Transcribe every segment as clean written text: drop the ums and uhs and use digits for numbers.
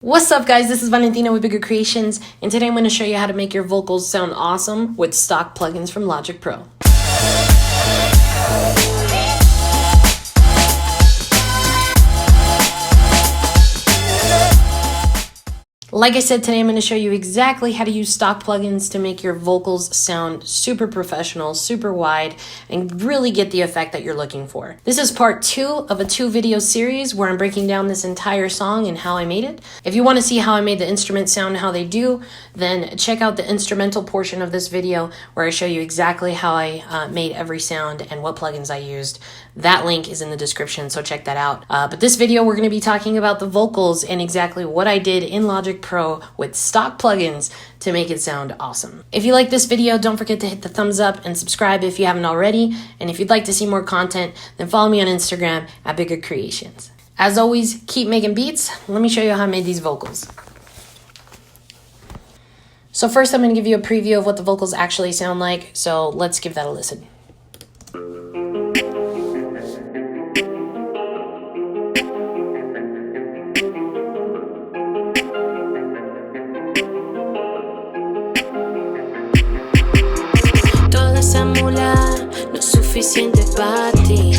What's up, guys? This is Valentina with Bigger Creations, and today I'm going to show you how to make your vocals sound awesome with stock plugins from Logic Pro. Like I said, today I'm going to show you exactly how to use stock plugins to make your vocals sound super professional, super wide, and really get the effect that you're looking for. This is part 2 of a 2-video series where I'm breaking down this entire song and how I made it. If you want to see how I made the instruments sound how they do, then check out the instrumental portion of this video where I show you exactly how I made every sound and what plugins I used. That link is in the description, so check that out. But this video, we're going to be talking about the vocals and exactly what I did in Logic Pro with stock plugins to make it sound awesome. If you like this video, don't forget to hit the thumbs up and subscribe if you haven't already. And if you'd like to see more content, then follow me on Instagram at Bigger Creations. As always, keep making beats. Let me show you how I made these vocals. So first, I'm going to give you a preview of what the vocals actually sound like. So let's give that a listen. Esa mula no es suficiente para ti.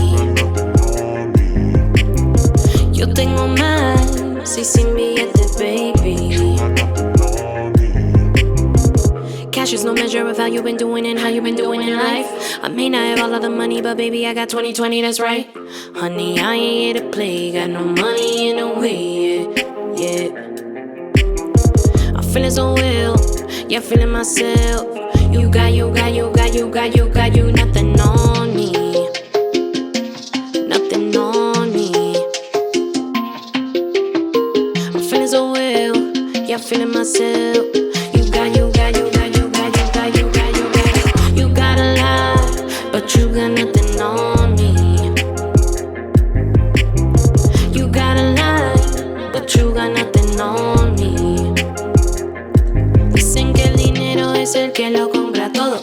Yo tengo más y sin billetes, baby. Cash is no measure of how you've been doing and how you've been doing in life. I may not have all of the money, but baby, I got 20/20, that's right. Honey, I ain't here to play, got no money in a way, yeah. I'm feeling so ill, yeah, feeling myself. You got nothing on me. Nothing on me. I'm feeling so ill, yeah, feeling myself. You got a lot, but you got nothing on me. You got a lot, but you got nothing on me. Dicen que el dinero es el que lo compra todo.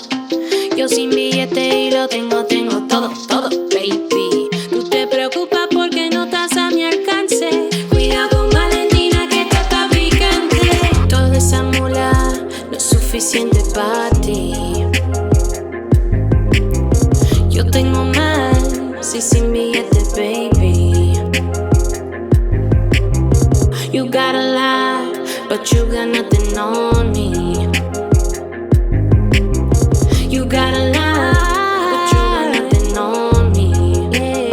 Yo sin billete y lo tengo todo, baby. Tú te preocupas porque no estás a mi alcance. Cuidado con Valentina que esto está picante. Toda esa mula no es suficiente para ti. Yo tengo más y sin billete, baby. You got a lot, but you got nothing on me. You got a lot, but you got nothing on me. Yeah.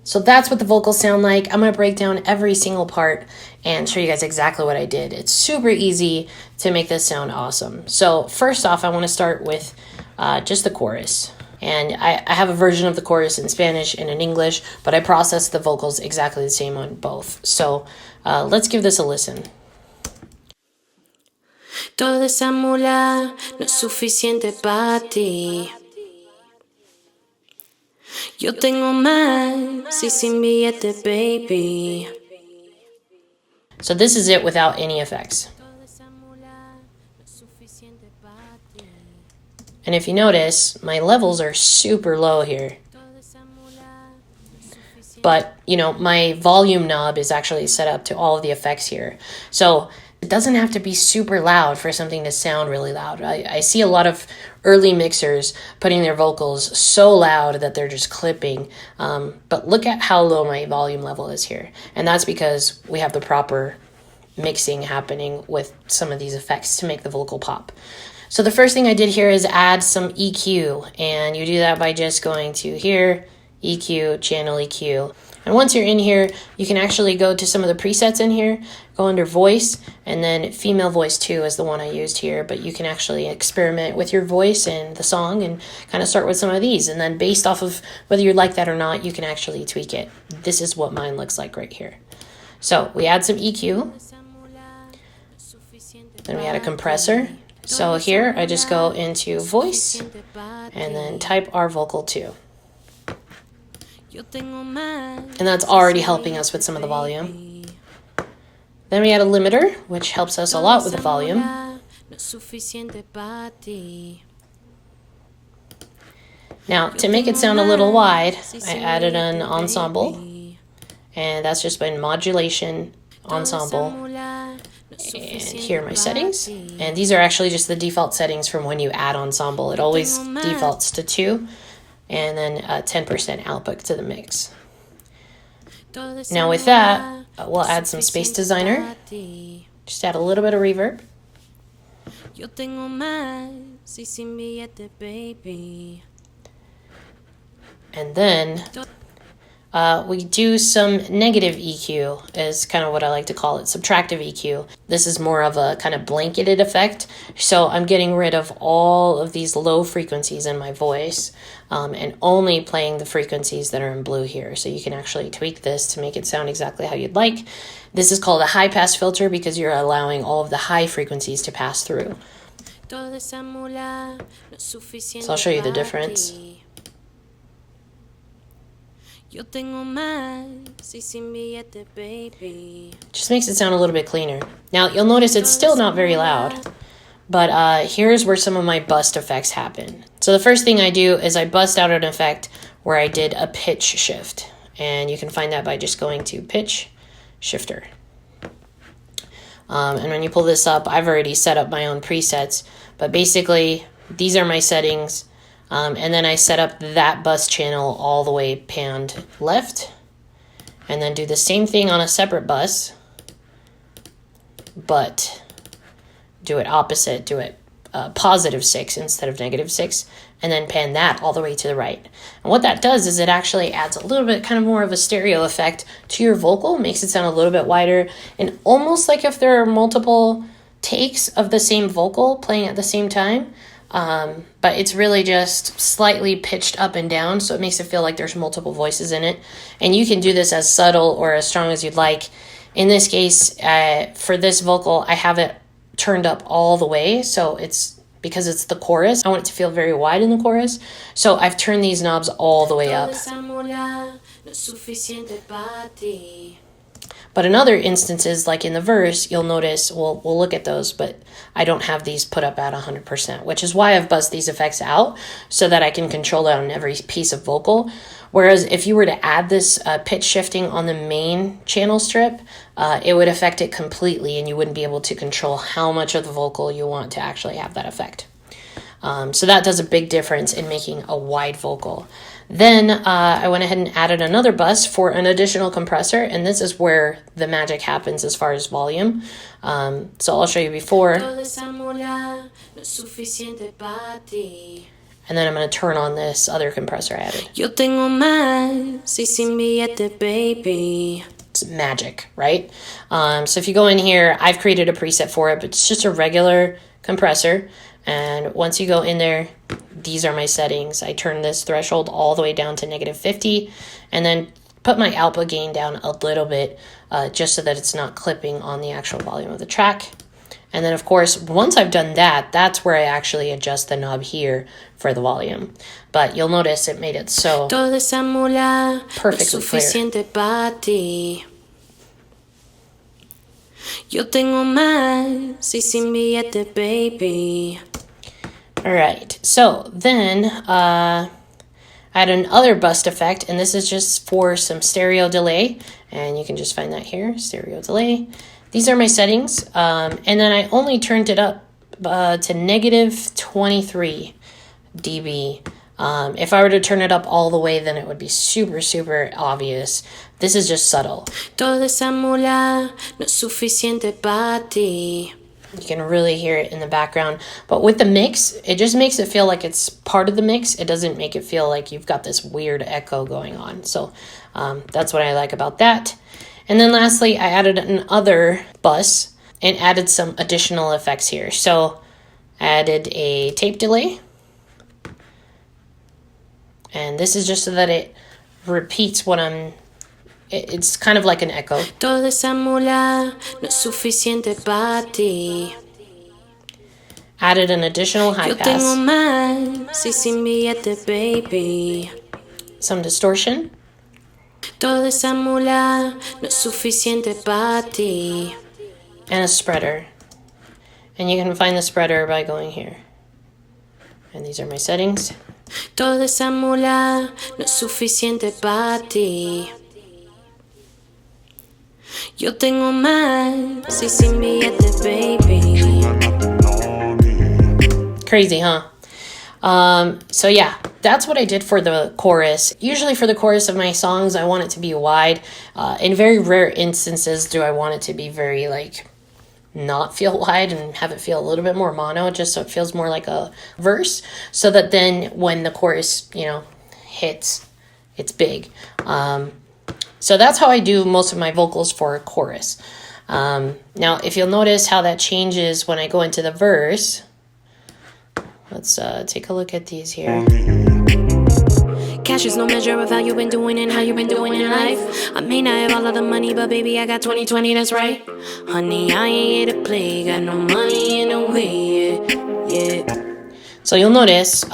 So that's what the vocals sound like. I'm going to break down every single part and show you guys exactly what I did. It's super easy to make this sound awesome. So first off, I want to start with just the chorus. And I have a version of the chorus in Spanish and in English, but I processed the vocals exactly the same on both. So let's give this a listen. Toda esa mula no es suficiente para ti. Yo tengo más y sin billete, baby. So this is it without any effects. And if you notice, my levels are super low here. But, you know, my volume knob is actually set up to all of the effects here. So it doesn't have to be super loud for something to sound really loud. I see a lot of early mixers putting their vocals so loud that they're just clipping. But look at how low my volume level is here. And that's because we have the proper mixing happening with some of these effects to make the vocal pop. So the first thing I did here is add some EQ. And you do that by just going to here, EQ, channel EQ. And once you're in here, you can actually go to some of the presets in here, go under voice, and then female voice 2 is the one I used here, but you can actually experiment with your voice and the song and kind of start with some of these. And then based off of whether you like that or not, you can actually tweak it. This is what mine looks like right here. So we add some EQ, then we add a compressor. So here I just go into voice and then type our vocal 2. And that's already helping us with some of the volume. Then we add a limiter, which helps us a lot with the volume. Now, to make it sound a little wide, I added an ensemble, and that's just been modulation, ensemble, and here are my settings. And these are actually just the default settings from when you add ensemble. It always defaults to 2, and then 10% output to the mix. Now with that, we'll add some space designer, just add a little bit of reverb. And then we do some negative EQ, is kind of what I like to call it, subtractive EQ. This is more of a kind of blanketed effect. So I'm getting rid of all of these low frequencies in my voice and only playing the frequencies that are in blue here. So you can actually tweak this to make it sound exactly how you'd like. This is called a high pass filter because you're allowing all of the high frequencies to pass through. So I'll show you the difference. Just makes it sound a little bit cleaner. Now, you'll notice it's still not very loud, but here's where some of my bust effects happen. So the first thing I do is I bust out an effect where I did a pitch shift, and you can find that by just going to pitch shifter. And when you pull this up, I've already set up my own presets, but basically these are my settings. And then I set up that bus channel all the way panned left, and then do the same thing on a separate bus, but do it opposite, do it +6 instead of -6, and then pan that all the way to the right. And what that does is it actually adds a little bit kind of more of a stereo effect to your vocal, makes it sound a little bit wider, and almost like if there are multiple takes of the same vocal playing at the same time. But it's really just slightly pitched up and down, so it makes it feel like there's multiple voices in it. And you can do this as subtle or as strong as you'd like. In this case, for this vocal, I have it turned up all the way, so it's because it's the chorus. I want it to feel very wide in the chorus, so I've turned these knobs all the way up. But in other instances, like in the verse, you'll notice, we'll look at those, but I don't have these put up at 100%, which is why I've buzzed these effects out so that I can control down every piece of vocal. Whereas if you were to add this pitch shifting on the main channel strip, it would affect it completely and you wouldn't be able to control how much of the vocal you want to actually have that effect. So that does a big difference in making a wide vocal. Then I went ahead and added another bus for an additional compressor, and this is where the magic happens as far as volume. So I'll show you before. And then I'm going to turn on this other compressor I added. It's magic, right? So if you go in here, I've created a preset for it, but it's just a regular compressor. And once you go in there, these are my settings. I turn this threshold all the way down to -50 and then put my output gain down a little bit just so that it's not clipping on the actual volume of the track. And then, of course, once I've done that, that's where I actually adjust the knob here for the volume. But you'll notice it made it so perfectly clear. Yo tengo más y sin billete, baby. All right, so then I had another bust effect, and this is just for some stereo delay, and you can just find that here, stereo delay. These are my settings, and then I only turned it up to -23 dB. If I were to turn it up all the way, then it would be super, super obvious. This is just subtle. You can really hear it in the background. But with the mix, it just makes it feel like it's part of the mix. It doesn't make it feel like you've got this weird echo going on. So that's what I like about that. And then lastly, I added another bus and added some additional effects here. So I added a tape delay. And this is just so that it repeats what it's kind of like an echo. Added an additional high pass. Some distortion. and a spreader. And you can find the spreader by going here. And these are my settings. Toda esa mula no es suficiente para ti. Yo tengo más y sin billetes, baby. Crazy, huh? So yeah, that's what I did for the chorus. Usually for the chorus of my songs, I want it to be wide. In very rare instances, do I want it to be very, like, not feel wide and have it feel a little bit more mono, just so it feels more like a verse, so that then when the chorus, you know, hits, it's big. So that's how I do most of my vocals for a chorus. Now, if you'll notice how that changes when I go into the verse, let's take a look at these here. Cash is no measure of how you've been doing and how you've been doing in life. I may not have all of the money, but baby, I got 20/20, that's right. Honey, I ain't here to play, got no money in a way, yeah. So you'll notice,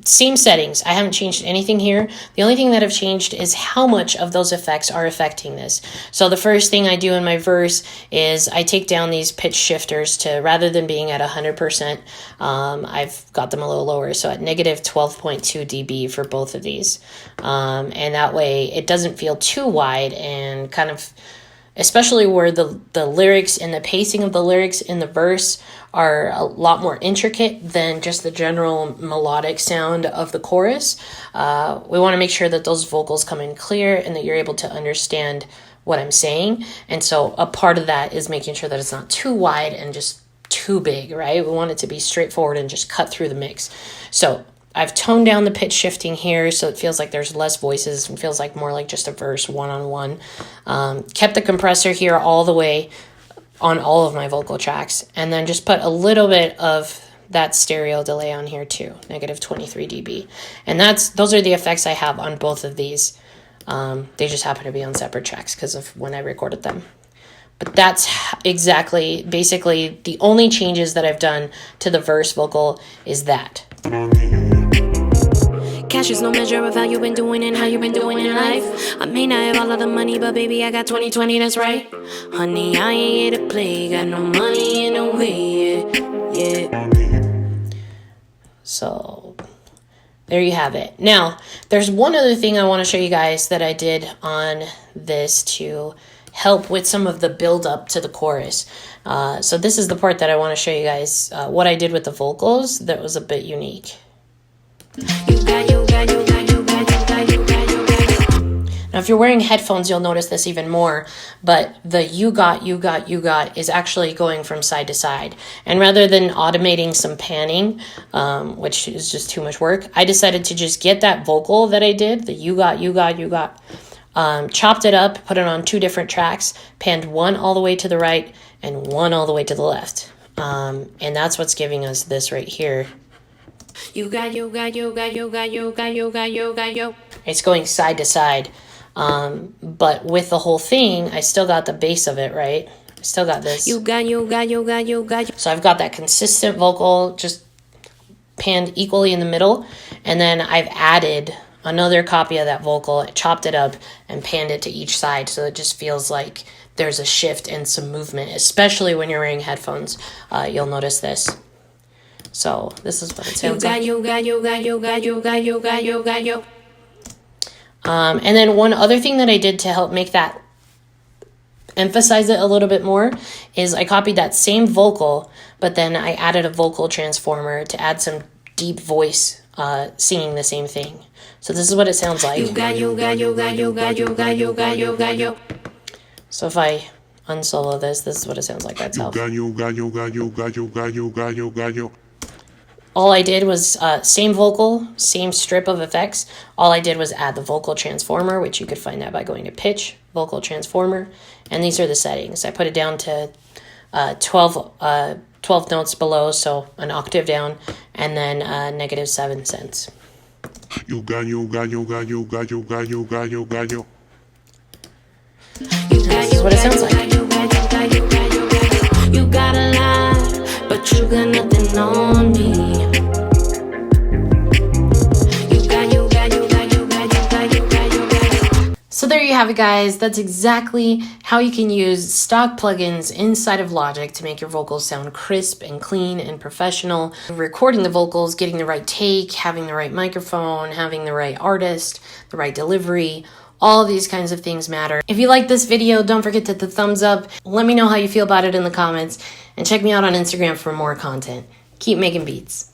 same settings. I haven't changed anything here. The only thing that I've changed is how much of those effects are affecting this. So the first thing I do in my verse is I take down these pitch shifters to, rather than being at 100%, I've got them a little lower. So at negative 12.2 dB for both of these. And that way it doesn't feel too wide and kind of, especially where the lyrics and the pacing of the lyrics in the verse are a lot more intricate than just the general melodic sound of the chorus. We want to make sure that those vocals come in clear and that you're able to understand what I'm saying. And so a part of that is making sure that it's not too wide and just too big, right? We want it to be straightforward and just cut through the mix. So I've toned down the pitch shifting here so it feels like there's less voices and feels like more like just a verse one-on-one. Kept the compressor here all the way on all of my vocal tracks, and then just put a little bit of that stereo delay on here too, negative 23 dB. And those are the effects I have on both of these. They just happen to be on separate tracks because of when I recorded them. But that's exactly, basically, the only changes that I've done to the verse vocal is that. Cash is no measure of how you've been doing and how you've been doing in life. I may not have all of the money, but baby, I got 20/20, that's right. Honey, I ain't here to play, got no money in a way, yeah. So there you have it. Now, there's one other thing I want to show you guys that I did on this to help with some of the build up to the chorus. So this is the part that I want to show you guys what I did with the vocals that was a bit unique. Now, if you're wearing headphones, you'll notice this even more, but the you got is actually going from side to side. And rather than automating some panning, which is just too much work, I decided to just get that vocal that I did, the you got, chopped it up, put it on 2 different tracks, panned one all the way to the right and one all the way to the left. And that's what's giving us this right here. You got. It's going side to side. But with the whole thing, I still got the base of it, right? I still got this. You got. So I've got that consistent vocal just panned equally in the middle. And then I've added another copy of that vocal, chopped it up, and panned it to each side. So it just feels like there's a shift and some movement, especially when you're wearing headphones. You'll notice this. So this is what it sounds like. And then one other thing that I did to help make that emphasize it a little bit more is I copied that same vocal, but then I added a vocal transformer to add some deep voice singing the same thing. So this is what it sounds like. So if I unsolo this is what it sounds like by itself. All I did was same vocal, same strip of effects. All I did was add the vocal transformer, which you could find that by going to pitch, vocal transformer. And these are the settings. I put it down to 12 notes below, so an octave down, and then negative 7 cents. This is what it sounds like. You got a lot, but you got nothing on me. So there you have it, guys. That's exactly how you can use stock plugins inside of Logic to make your vocals sound crisp and clean and professional. Recording the vocals, getting the right take, having the right microphone, having the right artist, the right delivery. All of these kinds of things matter. If you like this video, don't forget to hit the thumbs up. Let me know how you feel about it in the comments. And check me out on Instagram for more content. Keep making beats.